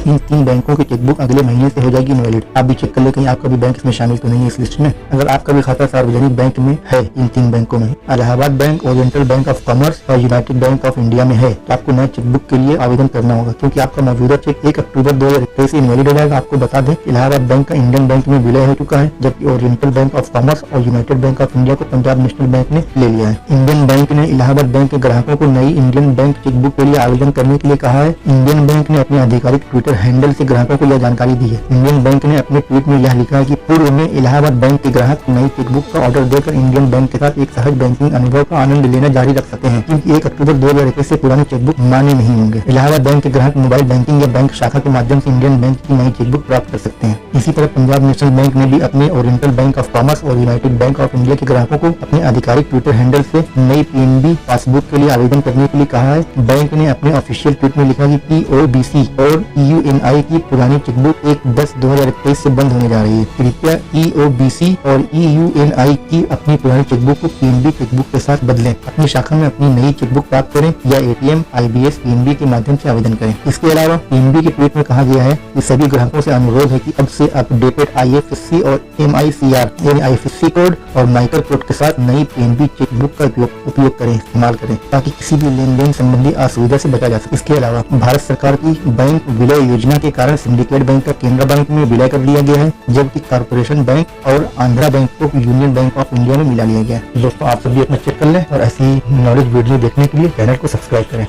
इन 3 बैंकों की चेकबुक अगले महीने से हो जाएगी इनवैलिड। आप भी चेक कर ले कहीं आपका भी बैंक इसमें शामिल तो नहीं है इस लिस्ट में। अगर आपका भी खाता सार्वजनिक बैंक में है, इन 3 बैंकों में Allahabad bank, oriental bank of commerce और यूनाइटेड बैंक ऑफ इंडिया में है, तो आपको नए चेकबुक के लिए आवेदन करना होगा, क्योंकि आपका मौजूदा चेक 1 अक्टूबर 2021 से इनवैलिड हो जाएगा। आपको बता दें, इलाहाबाद बैंक का इंडियन बैंक में विलय हो चुका है, जबकि ओरिएंटल बैंक ऑफ कॉमर्स और यूनाइटेड बैंक ऑफ इंडिया को पंजाब नेशनल बैंक ने ले लिया है। इंडियन बैंक ने इलाहाबाद बैंक के ग्राहकों को नई इंडियन बैंक चेकबुक के लिए आवेदन करने के लिए कहा है। इंडियन बैंक ने अपने आधिकारिक ट्विटर हैंडल से ग्राहकों को यह जानकारी दी है। इंडियन बैंक ने अपने ट्वीट में यह लिखा है कि पूर्व में इलाहाबाद बैंक के ग्राहक नई चेकबुक का ऑर्डर देकर इंडियन बैंक के साथ एक सहज बैंकिंग अनुभव का आनंद लेना जारी रख सकते हैं, क्योंकि 1 अक्टूबर 2021 से पुराने चेकबुक मान्य नहीं होंगे। इलाहाबाद बैंक के ग्राहक मोबाइल बैंकिंग या बैंक शाखा के माध्यम से इंडियन बैंक की नई चेकबुक प्राप्त कर सकते हैं। इसी तरह पंजाब नेशनल बैंक ने भी अपने ओरिएंटल बैंक ऑफ कॉमर्स और यूनाइटेड बैंक ऑफ इंडिया के ग्राहकों को अपने आधिकारिक ट्विटर हैंडल से नई पीएनबी पासबुक के लिए आवेदन करने के लिए कहा है। बैंक ने अपने ऑफिशियल ट्वीट में लिखा कि पीओबीसी और ईयूएनआई की पुरानी चेकबुक 1/10/2021 से बंद होने जा रही है। कृपया ईओबीसी और ईयूएनआई की अपनी पुरानी चेकबुक को पीएनबी चेकबुक के साथ बदलें। अपनी शाखा में अपनी नई चेकबुक प्राप्त करें या एटीएम, आईबीएस, पीएनबी के माध्यम से आवेदन करें। इसके अलावा पीएनबी के ट्वीट में कहा गया है कि सभी ग्राहकों से अनुरोध है कि अब से अपडेटेड आईएफएससी और एमआईसीआर यानी आईएफएससी कोड और माइकर कोड के साथ नई पीएनबी चेकबुक का उपयोग करें, इस्तेमाल करें, ताकि किसी भी लेन देन संबंधी असुविधा से बचा जा सके। इसके अलावा भारत सरकार की बैंक विलय योजना के कारण सिंडिकेट बैंक का केनरा बैंक में विलय कर लिया गया है, जबकि कॉर्पोरेशन बैंक और आंध्रा बैंक को यूनियन बैंक ऑफ इंडिया में मिला लिया गया है। दोस्तों, आप सभी अपना चेक कर लें और ऐसी नॉलेज वीडियो देखने के लिए चैनल को सब्सक्राइब करें।